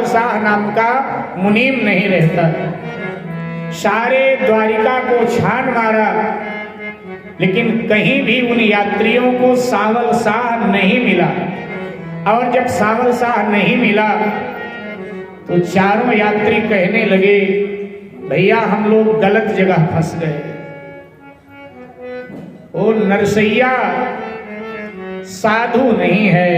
शाह नाम का मुनीम नहीं रहता। सारे द्वारिका को छान मारा, लेकिन कहीं भी उन यात्रियों को सांवल शाह नहीं मिला। और जब सांवल शाह नहीं मिला तो चारों यात्री कहने लगे, भैया हम लोग गलत जगह फंस गए। वो नरसैया साधु नहीं है,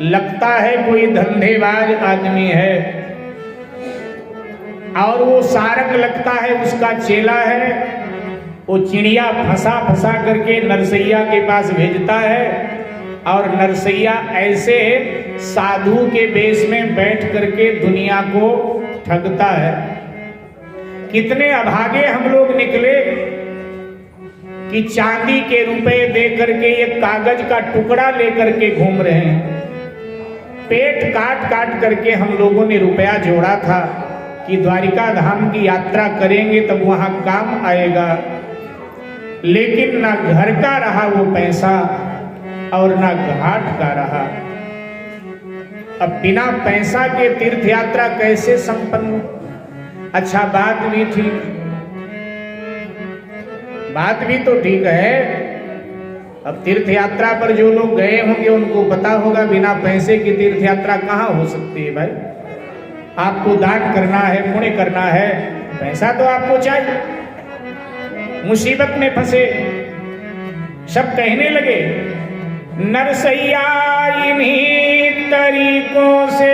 लगता है कोई धंधेबाज आदमी है, और वो सारंग लगता है उसका चेला है। वो चिड़िया फंसा फंसा करके नरसैया के पास भेजता है, और नरसैया ऐसे साधु के वेश में बैठ करके दुनिया को ठगता है। कितने अभागे हम लोग निकले कि चांदी के रुपए दे करके एक कागज का टुकड़ा लेकर के घूम रहे हैं। पेट काट काट करके हम लोगों ने रुपया जोड़ा था कि द्वारिका धाम की यात्रा करेंगे तब वहां काम आएगा, लेकिन ना घर का रहा वो पैसा और ना घाट का रहा। अब बिना पैसा के तीर्थ यात्रा कैसे संपन्न? अच्छा, बात भी तो ठीक है। अब तीर्थ यात्रा पर जो लोग गए होंगे उनको पता होगा बिना पैसे की तीर्थ यात्रा कहाँ हो सकती है। भाई, आपको दान करना है, पुण्य करना है, पैसा तो आपको चाहिए। मुसीबत में फंसे, सब कहने लगे नरसैया इन्हीं तरीकों से,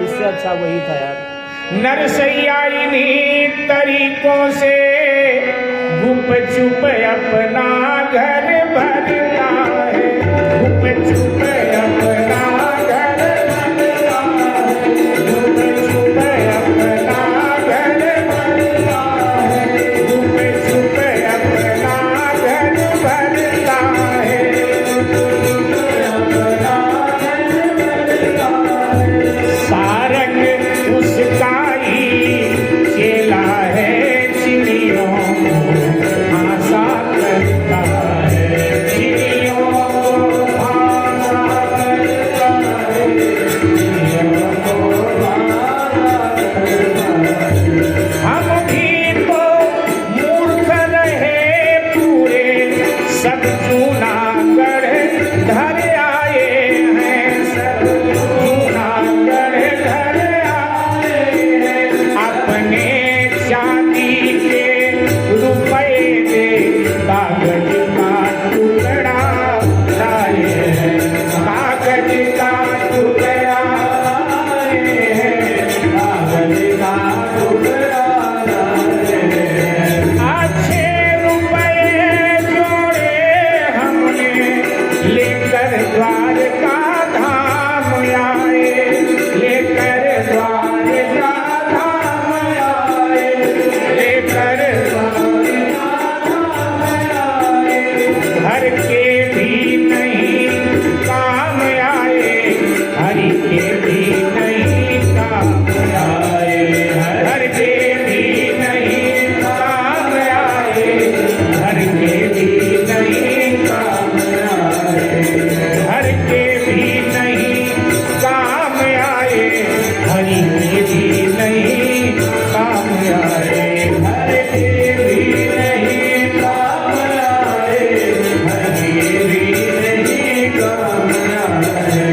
इससे अच्छा वही था यार। नरसैया इन्हीं तरीकों से गुप चुप अपना घर भरता है, गुप चुप अपना घर भरता है, गुप चुप अपना घर भरता है, गुप चुप अपना घर भरता है, सारंग उसका ही चेला है, चिड़ियों को आशा करता है, चिड़ियों को आशा करता है, चिड़ियों को आशा करता है। हम भी तो मूर्ख रहे पूरे, सब जूनागढ़ धर आए हैं, सब जूनागढ़ धर आए हैं। अपने चांदी के रुपए दे कागज का टुकड़ा लाए हैं, कागज का टुकड़ा लाए हैं, कागज का टुकड़ा लाए हैं। अच्छे रुपए जोड़े हमने लेकर द्वारका धाम आए, लेकर द्वारका धाम आए, लेकर द्वारका धाम आए। घर के भी नहीं काम आए, हरि के भी नहीं काम आए, घर के भी नहीं काम आए, घर के भी नहीं काम आए, घर के भी नहीं काम आए, हरि के भी नहीं काम आए, घर के भी नहीं काम आए, हरि के भी नहीं काम आए।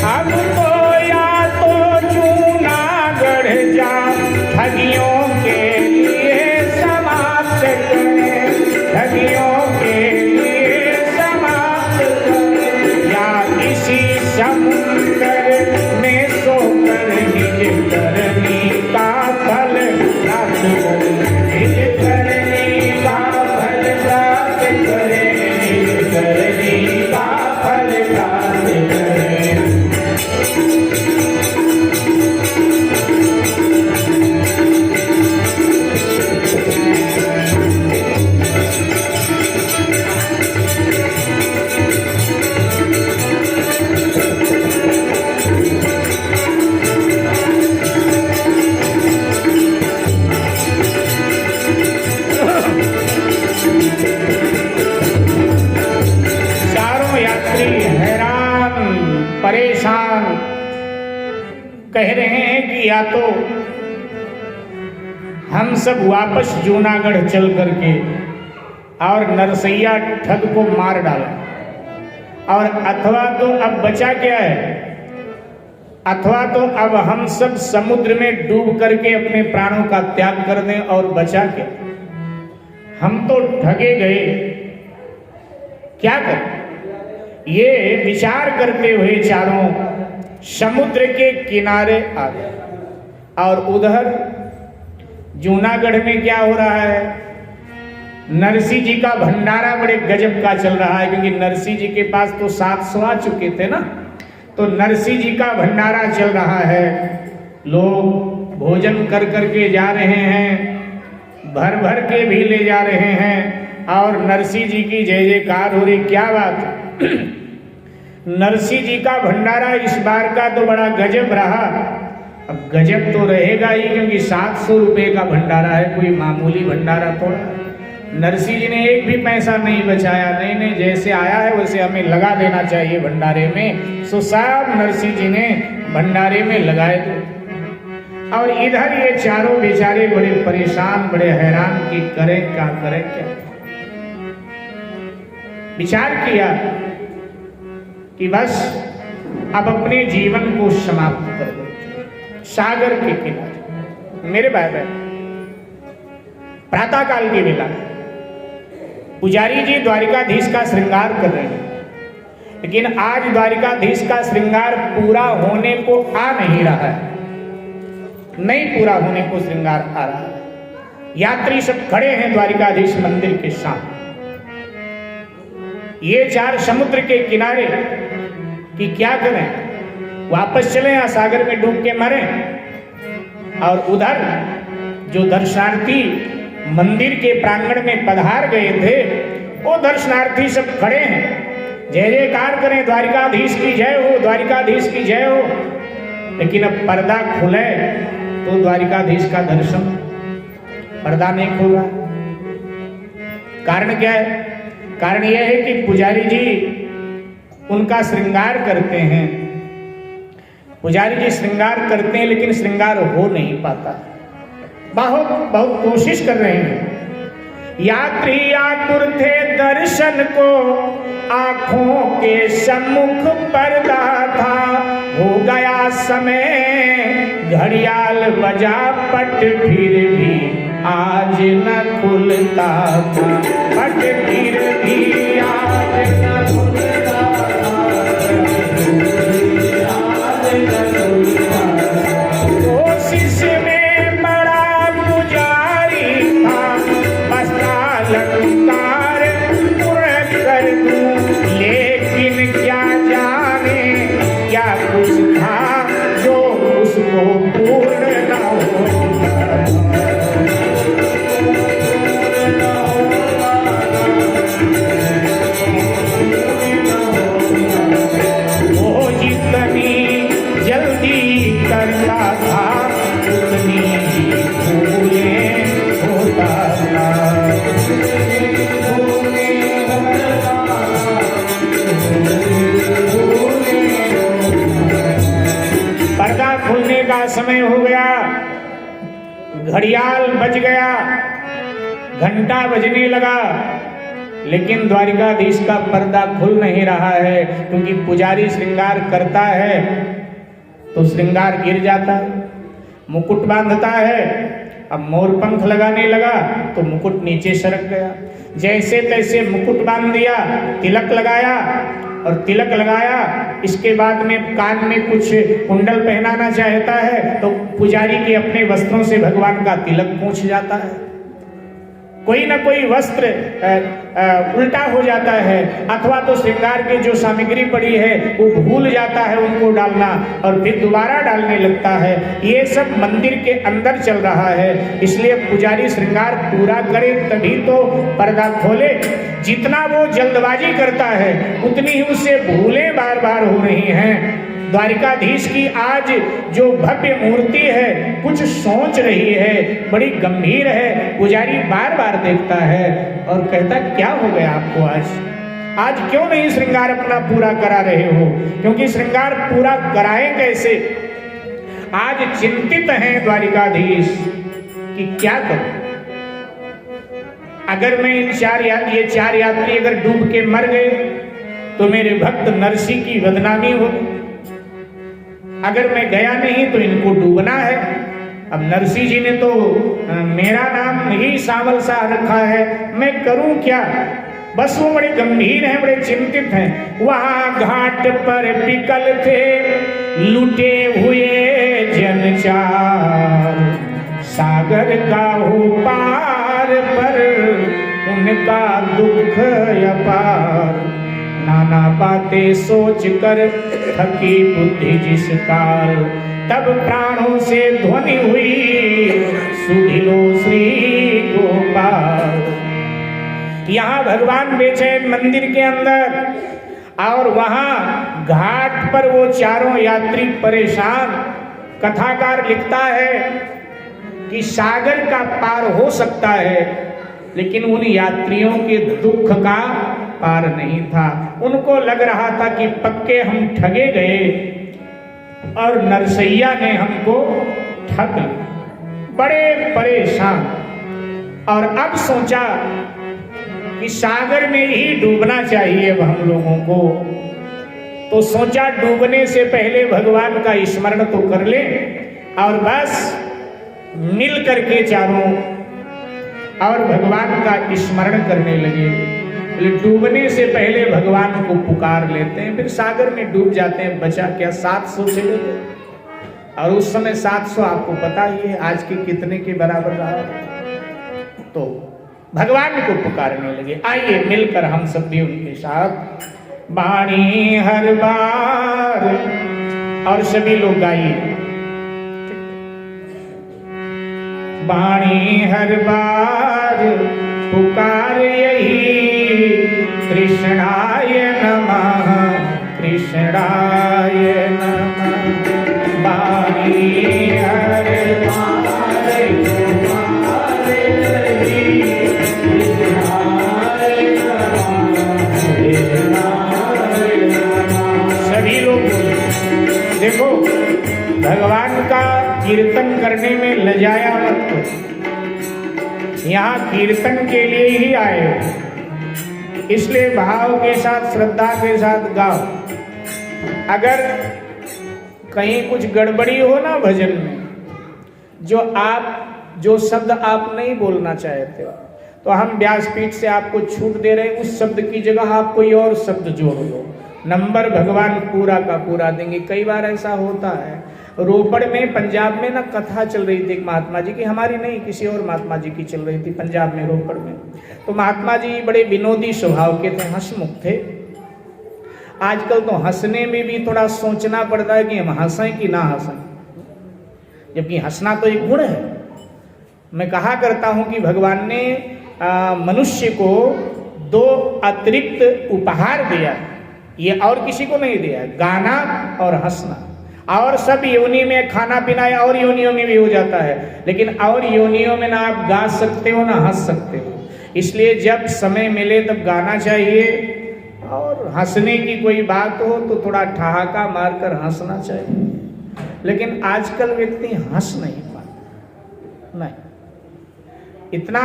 अब तो या तो जूनागढ़ जा, ठगियों के लिए समाप्त करें, ठगियों के कह रहे हैं कि या तो हम सब वापस जूनागढ़ चल करके और नरसैया ठग को मार डाला, और अथवा तो अब बचा क्या है, अथवा तो अब हम सब समुद्र में डूब करके अपने प्राणों का त्याग कर दें और बचा के हम तो ठगे गए, क्या करें। ये विचार करते हुए चारों समुद्र के किनारे आ गए। और उधर जूनागढ़ में क्या हो रहा है, नरसिंह जी का भंडारा बड़े गजब का चल रहा है, क्योंकि नरसिंह जी के पास तो 700 आ चुके थे ना, तो नरसिंह जी का भंडारा चल रहा है। लोग भोजन कर करके जा रहे हैं, भर भर के भी ले जा रहे हैं, और नरसिंह जी की जय जयकार हो रही। क्या बात नरसिंह जी का भंडारा इस बार का तो बड़ा गजब रहा। अब गजब तो रहेगा ही, क्योंकि 700 रुपए का भंडारा है, कोई मामूली भंडारा थोड़ा। नरसिंह जी ने एक भी पैसा नहीं बचाया, नहीं, जैसे आया है वैसे हमें लगा देना चाहिए भंडारे में। सो सब नरसिंह जी ने भंडारे में लगाए थे। और इधर ये चारों बेचारे बड़े परेशान, बड़े हैरान कि करें क्या, करें क्या। विचार किया कि बस अब अपने जीवन को समाप्त कर दो। सागर के किनारे मेरे भाई बहन प्रातः काल की बेला पुजारी जी द्वारिकाधीश का श्रृंगार कर रहे हैं, लेकिन आज द्वारिकाधीश का श्रृंगार पूरा होने को आ नहीं रहा है, नहीं पूरा होने को श्रृंगार आ रहा है। यात्री सब खड़े हैं द्वारिकाधीश मंदिर के सामने। ये चार समुद्र के किनारे कि क्या करें, वापस चले या सागर में डूब के मरें। और उधर जो दर्शनार्थी मंदिर के प्रांगण में पधार गए थे, वो दर्शनार्थी सब खड़े हैं, जय जयकार करें, द्वारिकाधीश की जय हो, द्वारिकाधीश की जय हो। लेकिन अब पर्दा खुले तो द्वारिकाधीश का दर्शन, पर्दा नहीं खुल रहा। कारण क्या है? कारण यह है कि पुजारी जी उनका श्रृंगार करते हैं, पुजारी जी श्रृंगार करते हैं, लेकिन श्रृंगार हो नहीं पाता। बहुत बहुत कोशिश कर रहे हैं। यात्री आतुर थे दर्शन को, आंखों के सम्मुख पर्दा था, हो गया समय घड़ियाल बजा पट, फिर भी आज न खुलता था, पट फिर भी आज न खुलता था, आज न खुलता था। कोशिश में बड़ा पुजारी था, बसता लंकार पूर्ण कर दूं, लेकिन क्या जाने क्या कुछ था जो उसको पूर्ण न हो। वो जितनी जल्दी करता था उतनी भूलें होता था। पर्दा खुलने का समय हो गया, घड़ियाल बज गया, घंटा बजने लगा, लेकिन द्वारिकाधीश का पर्दा खुल नहीं रहा है, क्योंकि पुजारी श्रृंगार करता है तो श्रृंगार गिर जाता है। मुकुट बांधता है, अब मोर पंख लगाने लगा तो मुकुट नीचे सरक गया। जैसे तैसे मुकुट बांध दिया, तिलक लगाया, और तिलक लगाया, इसके बाद में कान में कुछ कुंडल पहनाना चाहता है तो पुजारी के अपने वस्त्रों से भगवान का तिलक पूछ जाता है। कोई ना कोई वस्त्र उल्टा हो जाता है, अथवा तो श्रृंगार की जो सामग्री पड़ी है वो भूल जाता है उनको डालना, और फिर दोबारा डालने लगता है। ये सब मंदिर के अंदर चल रहा है, इसलिए पुजारी श्रृंगार पूरा करे तभी तो पर्दा खोले। जितना वो जल्दबाजी करता है उतनी ही उससे भूलें बार बार हो रही हैं। द्वारिकाधीश की आज जो भव्य मूर्ति है कुछ सोच रही है, बड़ी गंभीर है। पुजारी बार बार देखता है और कहता क्या हो गया आपको आज क्यों नहीं श्रृंगार अपना पूरा करा रहे हो? क्योंकि श्रृंगार पूरा कराएं कैसे? आज चिंतित हैं द्वारिकाधीश कि क्या करूं। अगर मैं ये चार यात्री अगर डूब के मर गए तो मेरे भक्त नरसी की बदनामी होगी। अगर मैं गया नहीं तो इनको डूबना है। अब नरसी जी ने तो मेरा नाम ही सावल सा रखा है, मैं करूं क्या। बस वो बड़े गंभीर हैं, बड़े चिंतित हैं। वहां घाट पर पिकल थे लुटे हुए जनचार, सागर का हो पार पर उनका दुख अपार। नाना बातें सोच कर थकी बुद्धि जिस काल, तब प्राणों से ध्वनि हुई सुधिलो श्री गोपाल। यहाँ भगवान बेचैन मंदिर के अंदर, और वहां घाट पर वो चारों यात्री परेशान। कथाकार लिखता है कि सागर का पार हो सकता है, लेकिन उन यात्रियों के दुख का पार नहीं था। उनको लग रहा था कि पक्के हम ठगे गए और नरसैया ने हमको ठग लिया। बड़े परेशान, और अब सोचा कि सागर में ही डूबना चाहिए अब हम लोगों को। तो सोचा डूबने से पहले भगवान का स्मरण तो कर ले, और बस मिल करके चारों और भगवान का स्मरण करने लगे। डूबने से पहले भगवान को पुकार लेते हैं, फिर सागर में डूब जाते हैं। बचा क्या, 700 चले गए। और उस समय 700 आपको पता ही है आज के कितने के बराबर रहा। तो भगवान को पुकारने लगे। आइए मिलकर हम सब भी उनके साथ बाणी हर बार, और सभी लोग गाइए। बाणी हर बार पुकार यही, कृष्णाय नमः कृष्णाय नमः। बाणी हर बार पुकार यही, कृष्णाय नमः। सभी लोग देखो, भगवान का कीर्तन करने में लजाया मत करो। यहाँ कीर्तन के लिए ही आए हो, इसलिए भाव के साथ श्रद्धा के साथ गाओ। अगर कहीं कुछ गड़बड़ी हो ना भजन में, जो शब्द आप नहीं बोलना चाहते, तो हम व्यासपीठ से आपको छूट दे रहे हैं। उस शब्द की जगह आप कोई और शब्द जोड़ लो, नंबर भगवान पूरा का पूरा देंगे। कई बार ऐसा होता है। रोपड़ में, पंजाब में ना कथा चल रही थी एक महात्मा जी की, हमारी नहीं, किसी और महात्मा जी की चल रही थी पंजाब में, रोपड़ में। तो महात्मा जी बड़े विनोदी स्वभाव के थे, हंसमुख थे। आजकल तो हंसने में भी थोड़ा सोचना पड़ता है कि हम हंसें कि ना हंसें, जबकि हंसना तो एक गुण है। मैं कहा करता हूं कि भगवान ने मनुष्य को 2 अतिरिक्त उपहार दिया, ये और किसी को नहीं दिया, गाना और हंसना। और सब योनि में खाना पीना और योनियों में भी हो जाता है, लेकिन और योनियों में ना आप गा सकते हो ना हंस सकते हो। इसलिए जब समय मिले तब गाना चाहिए, और हंसने की कोई बात हो तो थोड़ा ठहाका मारकर हंसना चाहिए। लेकिन आजकल व्यक्ति हंस नहीं पाता, नहीं, इतना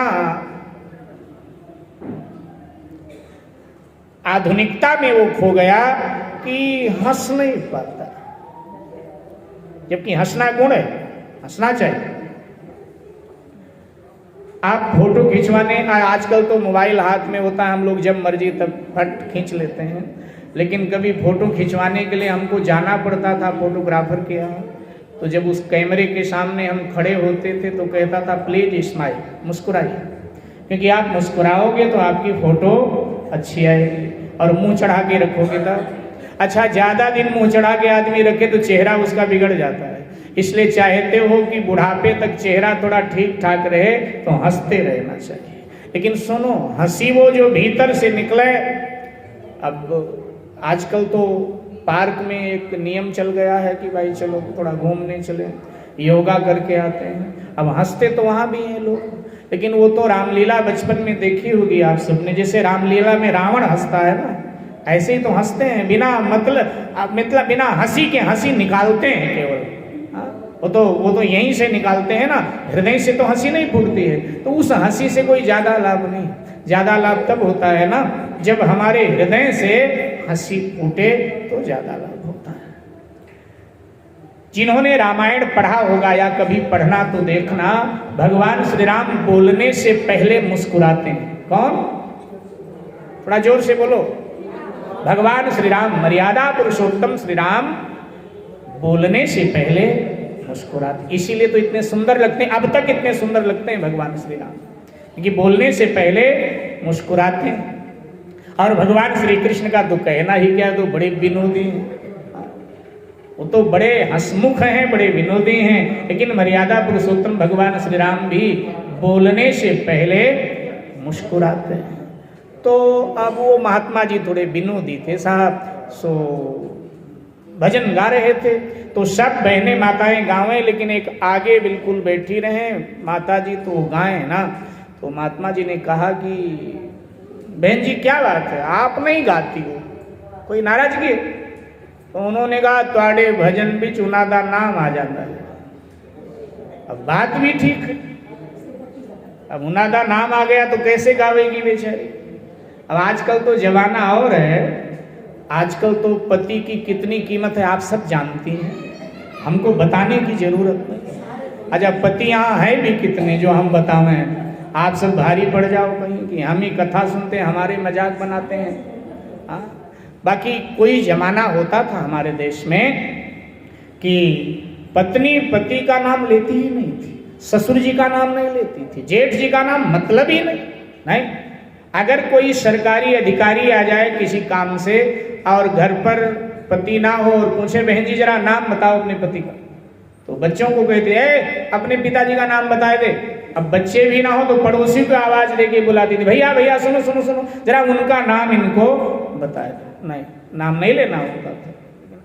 आधुनिकता में वो खो गया कि हंस नहीं पाता। जबकि हंसना गुण है, हंसना चाहिए। आप फोटो खिंचवाने, आजकल तो मोबाइल हाथ में होता है, हम लोग जब मर्जी तब फट खींच लेते हैं। लेकिन कभी फोटो खिंचवाने के लिए हमको जाना पड़ता था फोटोग्राफर के यहाँ। तो जब उस कैमरे के सामने हम खड़े होते थे तो कहता था प्लीज स्माइल, मुस्कुराइए, क्योंकि आप मुस्कुराओगे तो आपकी फोटो अच्छी आएगी। और मुंह चढ़ा के रखोगे तब अच्छा। ज्यादा दिन मुंह चढ़ा के आदमी रखे तो चेहरा उसका बिगड़ जाता है। इसलिए चाहते हो कि बुढ़ापे तक चेहरा थोड़ा ठीक ठाक रहे तो हंसते रहना चाहिए। लेकिन सुनो, हंसी वो जो भीतर से निकले। अब आजकल तो पार्क में एक नियम चल गया है कि भाई चलो थोड़ा घूमने चले, योगा करके आते हैं। अब हंसते तो वहाँ भी हैं लोग, लेकिन वो तो रामलीला बचपन में देखी होगी आप सबने। जैसे रामलीला में रावण हंसता है ना, ऐसे ही तो हंसते हैं, बिना मतलब बिना हंसी के हंसी निकालते हैं केवल। वो तो यहीं से निकालते हैं ना, हृदय से तो हंसी नहीं फूटती है, तो उस हंसी से कोई ज्यादा लाभ नहीं। ज्यादा लाभ तब होता है ना जब हमारे हृदय से हंसी फूटे, तो ज्यादा लाभ होता है। जिन्होंने रामायण पढ़ा होगा या कभी पढ़ना तो देखना, भगवान श्री राम बोलने से पहले मुस्कुराते हैं। कौन? थोड़ा जोर से बोलो। भगवान श्री राम, मर्यादा पुरुषोत्तम श्री राम बोलने से पहले मुस्कुराते, इसीलिए तो इतने सुंदर लगते हैं, अब तक इतने सुंदर लगते हैं भगवान श्री राम, क्योंकि बोलने से पहले मुस्कुराते हैं। और भगवान श्री कृष्ण का तो कहना ही क्या, तो बड़े विनोदी हैं, वो तो बड़े हंसमुख हैं, बड़े विनोदी हैं, लेकिन मर्यादा पुरुषोत्तम भगवान श्री राम भी बोलने से पहले मुस्कुराते हैं। तो अब वो महात्मा जी थोड़े विनोदी थे साहब, सो भजन गा रहे थे, तो सब बहनें माताएं गावें, लेकिन एक आगे बिल्कुल बैठी रहे माता जी, तो गाएं ना। तो महात्मा जी ने कहा कि बहन जी क्या बात है, आप नहीं गाती हो, कोई नाराजगी? तो उन्होंने कहा तुम्हारे भजन भी चुनादा नाम आ जाता है। अब बात भी ठीक है, अब उनादा नाम आ गया तो कैसे गावेगी बेचारी। अब आजकल तो जमाना और है, आजकल तो पति की कितनी कीमत है आप सब जानती हैं, हमको बताने की जरूरत नहीं। अच्छा, पति यहाँ है भी कितने जो हम बतावें, आप सब भारी पड़ जाओ कहीं कि हम ही कथा सुनते हैं, हमारे मजाक बनाते हैं। हाँ, बाकी कोई जमाना होता था हमारे देश में कि पत्नी पति का नाम लेती ही नहीं थी, ससुर जी का नाम नहीं लेती थी, जेठ जी का नाम मतलब ही नहीं। अगर कोई सरकारी अधिकारी आ जाए किसी काम से और घर पर पति ना हो और पूछे बहन जी जरा नाम बताओ अपने पति का, तो बच्चों को कहते हैं अपने पिताजी का नाम बताए दे। अब बच्चे भी ना हो तो पड़ोसी को आवाज देके बुलाती थी, भैया भैया सुनो सुनो सुनो जरा उनका नाम इनको बताए दो। नहीं, नाम नहीं लेना होता था,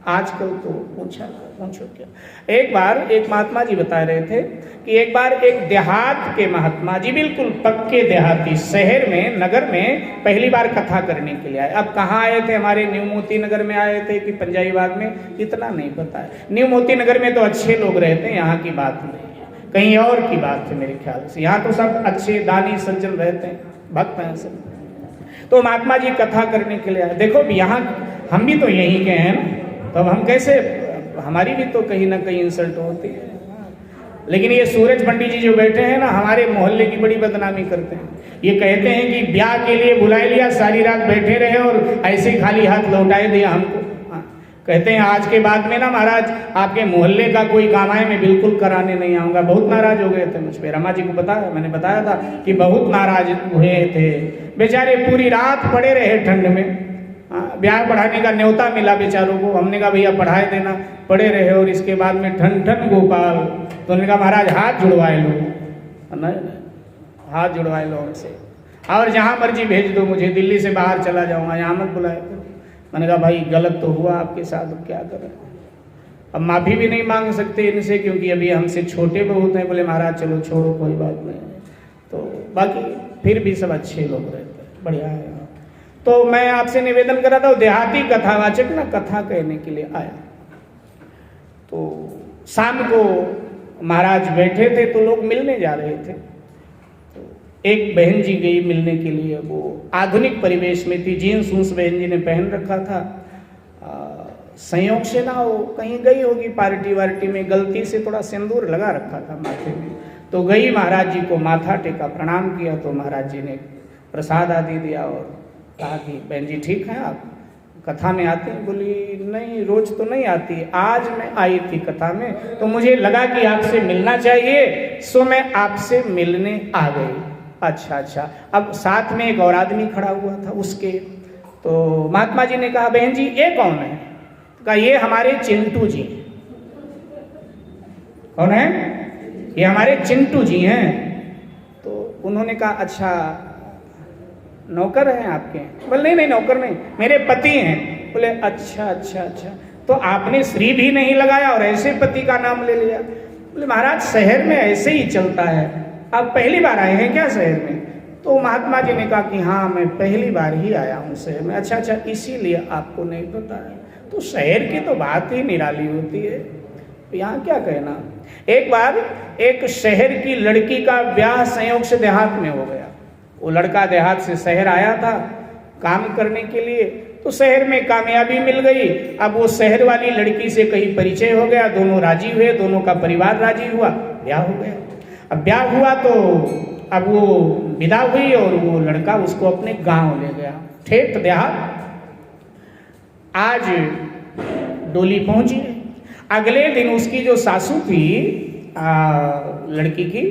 आजकल तो पूछो क्या। एक बार एक महात्मा जी बता रहे थे कि एक बार एक देहात के महात्मा जी, बिल्कुल पक्के देहाती, शहर में नगर में पहली बार कथा करने के लिए आए। अब कहाँ आए थे, हमारे न्यू मोती नगर में आए थे कि पंजाबीबाग में, इतना नहीं पता है। न्यू मोती नगर में तो अच्छे लोग रहते हैं, यहाँ की बात नहीं है, कहीं और की बात है मेरे ख्याल से। यहाँ तो सब अच्छे दानी सज्जन रहते हैं, भक्त हैं सब। तो महात्मा जी कथा करने के लिए आए। देखो यहाँ हम भी तो यहीं के हैं ना, तो हम कैसे, हमारी भी तो कहीं ना कहीं इंसल्ट होती है। लेकिन ये सूरज पंडित जी जो बैठे हैं ना, हमारे मोहल्ले की बड़ी बदनामी करते हैं। ये कहते हैं कि ब्याह के लिए बुला लिया, सारी रात बैठे रहे और ऐसे खाली हाथ लौटाए दिया हमको। कहते हैं आज के बाद में ना महाराज आपके मोहल्ले का कोई काम आए मैं बिल्कुल कराने नहीं आऊँगा। बहुत नाराज हो गए थे मुझ पर, रमा जी को बताया, मैंने बताया था कि बहुत नाराज हुए थे बेचारे, पूरी रात पड़े रहे ठंड में। ब्याह पढ़ाने का न्योता मिला बेचारों को, हमने कहा भैया पढ़ाए देना, पढ़े रहे और इसके बाद में ठन ठन गोपाल। तो उन्होंने कहा महाराज हाथ जुड़वाए लो, नहीं हाथ जुड़वाए लो हमसे, और जहाँ मर्जी भेज दो मुझे, दिल्ली से बाहर चला जाऊँगा, यहाँ मत बुलाए। मैंने कहा भाई गलत तो हुआ आपके साथ, अब क्या करें। अब माफ़ी भी नहीं मांग सकते इनसे क्योंकि अभी हमसे छोटे बहुत हैं। बोले महाराज चलो छोड़ो कोई बात नहीं। तो बाकी फिर भी सब अच्छे लोग रहते हैं, बढ़िया है। तो मैं आपसे निवेदन कर रहा था, देहाती कथावाचक ना कथा कहने के लिए आया। तो शाम को महाराज बैठे थे तो लोग मिलने जा रहे थे। तो एक बहन जी गई मिलने के लिए, वो आधुनिक परिवेश में थी, जीन्स उन्स बहन जी ने पहन रखा था। संयोग से ना वो कहीं गई होगी पार्टी वार्टी में, गलती से थोड़ा सिंदूर लगा रखा था माथे में। तो गई महाराज जी को माथा टेका, प्रणाम किया। तो महाराज जी ने प्रसाद आदि दिया और कहा कि बहन जी ठीक है आप कथा में आती हैं? बोली नहीं रोज तो नहीं आती, आज मैं आई थी कथा में तो मुझे लगा कि आपसे मिलना चाहिए, सो मैं आपसे मिलने आ गई। अच्छा अच्छा। अब साथ में एक और आदमी खड़ा हुआ था उसके, तो महात्मा जी ने कहा बहन जी ये कौन है? कहा ये हमारे चिंटू जी। कौन है? ये हमारे चिंटू जी हैं। तो उन्होंने कहा अच्छा नौकर हैं आपके? बोले नहीं नहीं नौकर नहीं, मेरे पति हैं। बोले अच्छा अच्छा अच्छा, तो आपने श्री भी नहीं लगाया और ऐसे पति का नाम ले लिया। बोले महाराज शहर में ऐसे ही चलता है, आप पहली बार आए हैं क्या शहर में? तो महात्मा जी ने कहा कि हाँ मैं पहली बार ही आया हूँ शहर में। अच्छा अच्छा, इसीलिए आपको नहीं पता है। तो शहर की तो बात ही निराली होती है। यहाँ क्या कहना। एक बार एक शहर की लड़की का ब्याह संयोग से देहात में हो गया। वो लड़का देहात से शहर आया था काम करने के लिए, तो शहर में कामयाबी मिल गई। अब वो शहर वाली लड़की से कहीं परिचय हो गया, दोनों राजी हुए, दोनों का परिवार राजी हुआ, ब्याह हो गया। अब ब्याह हुआ तो अब वो विदा हुई और वो लड़का उसको अपने गांव ले गया, ठेठ देहात। आज डोली पहुंची। अगले दिन उसकी जो सासू थी लड़की की,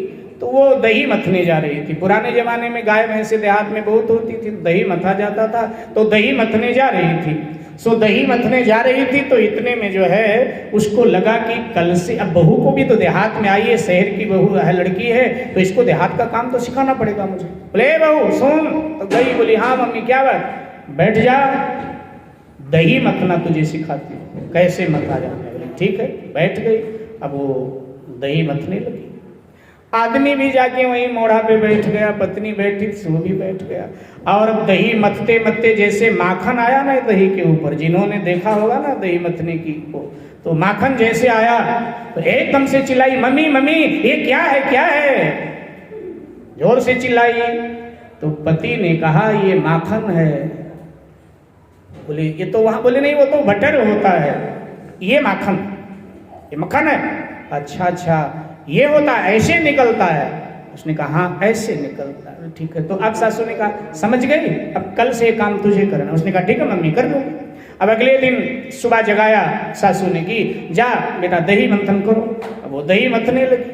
तो वो दही मथने जा रही थी। पुराने जमाने में गाय भैंसे देहात में बहुत होती थी, दही मथा जाता था, तो दही मथने जा रही थी। सो दही मथने जा रही थी तो इतने में जो है उसको लगा कि कल से अब बहू को भी तो देहात में आई है, शहर की बहू है, लड़की है, तो इसको देहात का काम तो सिखाना पड़ेगा मुझे। बोले बहू सुन, तो गई, बोली हाँ मम्मी क्या बात, बैठ जा, दही मथना तुझे सिखाती हूँ, कैसे मथा जाना है। ठीक है, बैठ गई। अब वो दही मथने लगी। आदमी भी जाके वहीं मोड़ा पे बैठ गया, पत्नी बैठी, वो भी बैठ गया। और अब दही मथते मथते जैसे माखन आया ना दही के ऊपर, जिन्होंने देखा होगा ना दही मथने की को, तो माखन जैसे आया तो एकदम से चिल्लाई, मम्मी मम्मी ये क्या है, क्या है, जोर से चिल्लाई। तो पति ने कहा ये माखन है। बोले ये तो वहां, बोले नहीं वो तो बटर होता है, ये माखन, ये मक्खन है। अच्छा अच्छा ये होता है, ऐसे निकलता है। उसने कहा हाँ ऐसे निकलता है। ठीक है, तो अब सासू ने कहा समझ गई, अब कल से काम तुझे करना। उसने कहा ठीक है मम्मी कर लूंगी। अब अगले दिन सुबह जगाया सासू ने कि जा बेटा दही मंथन करो। अब वो दही मथने लगी।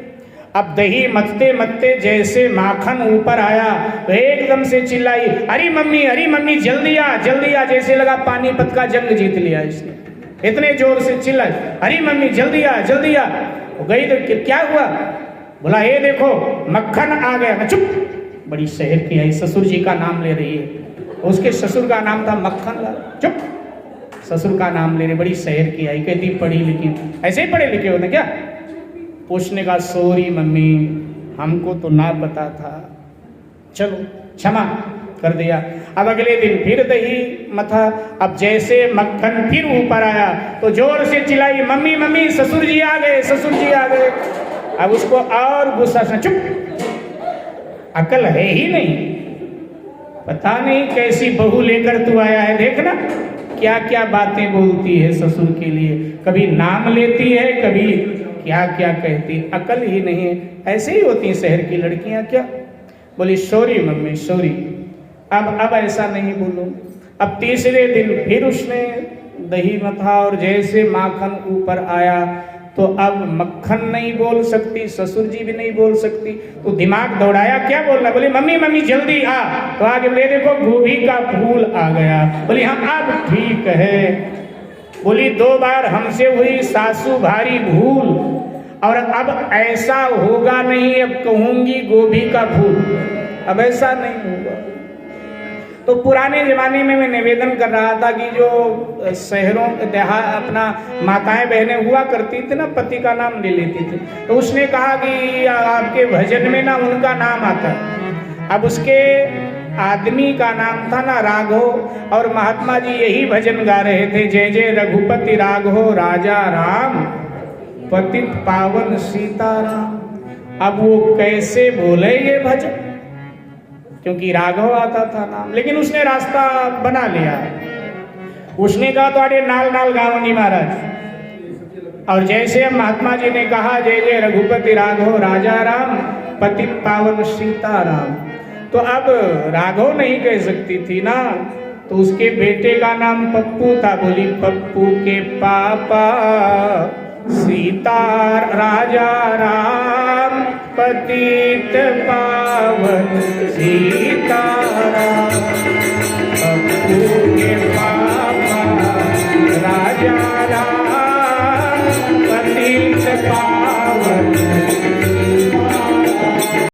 अब दही मथते मथते जैसे माखन ऊपर आया तो एकदम से चिल्लाई, अरे मम्मी जल्दी आ जल्दी आ। जैसे लगा पानीपत का जंग जीत लिया इसने, इतने जोर से चिल्लाई, अरे मम्मी जल्दी आ जल्दी आ। वो गई तो क्या हुआ, बोला ये देखो मक्खन आ गया। चुप, बड़ी शहर की आई, ससुर जी का नाम ले रही है। उसके ससुर का नाम था मक्खन लाल। चुप, ससुर का नाम ले रही, बड़ी शहर की आई, कहती पढ़ी लिखी, ऐसे ही पढ़े लिखे होने क्या। पूछने का सॉरी मम्मी हमको तो ना पता था, चलो क्षमा कर दिया। अब अगले दिन फिर दही मथा। अब जैसे मक्खन फिर ऊपर आया तो जोर से चिल्लाई, मम्मी मम्मी ससुर जी आ गए, ससुर जी आ गए। अब उसको और गुस्सा से, चुप, अकल है ही नहीं, पता नहीं कैसी बहू लेकर तू आया है, देखना क्या क्या बातें बोलती है ससुर के लिए, कभी नाम लेती है, कभी क्या क्या कहती, अकल ही नहीं है। ऐसे ही होती हैं शहर की लड़कियां क्या। बोली सॉरी मम्मी सॉरी, अब ऐसा नहीं बोलो। अब तीसरे दिन फिर उसने दही मथा और जैसे माखन ऊपर आया तो अब मक्खन नहीं बोल सकती, ससुर जी भी नहीं बोल सकती, तो दिमाग दौड़ाया क्या बोलना। बोली मम्मी मम्मी जल्दी आ। तो आगे बोले देखो गोभी का फूल आ गया। बोली हाँ अब ठीक है। बोली 2 बार हमसे हुई सासू भारी भूल, और अब ऐसा होगा नहीं, अब कहूंगी गोभी का फूल, अब ऐसा नहीं होगा। तो पुराने जमाने में मैं निवेदन कर रहा था कि जो शहरों अपना माताएं बहनें हुआ करती थी ना, पति का नाम ले लेती थी, तो उसने कहा कि आपके भजन में ना उनका नाम आता है। अब उसके आदमी का नाम था ना राघव, और महात्मा जी यही भजन गा रहे थे, जय जय रघुपति राघव राजा राम पतित पावन सीताराम। अब वो कैसे बोले ये भजन, क्योंकि राघव आता था नाम, लेकिन उसने रास्ता बना लिया। उसने कहा तो अरे नाल नाल गाँव नहीं महाराज। और जैसे अब महात्मा जी ने कहा जय जय रघुपति राघव राजा राम पतित पावन सीताराम, तो अब राघव नहीं कह सकती थी ना, तो उसके बेटे का नाम पप्पू था। बोली पप्पू के पापा सीता राजा राम पतित पावन सीता